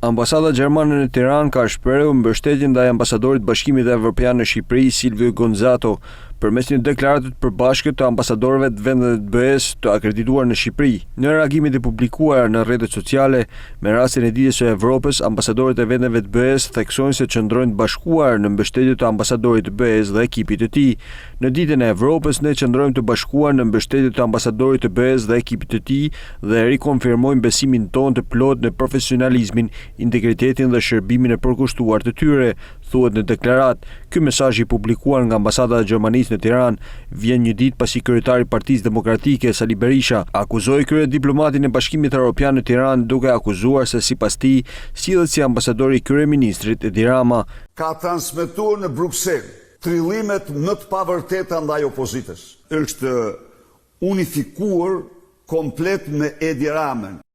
Ambasada gjermane në Tiranë ka shprehur mbështetjen ndaj ambasadorit të Bashkimit Evropian në Shqipëri, Silvio Gonzato, përmes një deklarate të përbashkët të ambasadorëve të vendeve të BE-s të akredituar në Shqipëri. Në reagimet e publikuara në rrjetet sociale me rastin e Ditës së Evropës, ambasadorët e vendeve të BE-s theksojnë se qëndrojnë të bashkuar në mbështetje të ambasadorit të BE-s dhe ekipit të tij. Në Ditën e Evropës ne qëndrojmë të bashkuar në mbështetje të ambasadorit të BE-s dhe ekipit të tij dhe rikonfirmojmë besimin tonë të plotë në profesionalizmin, integritetin dhe shërbimin e përkushtuar të tyre, thuhet në deklaratë. Ky mesazh i publikuar nga ambasada e Gjermanisë në Tiranë vjen një ditë pasi kryetari i Partisë Demokratike Sali Berisha akuzoi kryediplomatin e Bashkimit Evropian në Tiranë duke akuzuar se sipas tij sillet si ambasadori i kryeministrit Edi Rama. Ka transmetuar në Bruksel trillimet më të pavërteta ndaj opozitës. Është unifikuar komplet me Edi Ramën.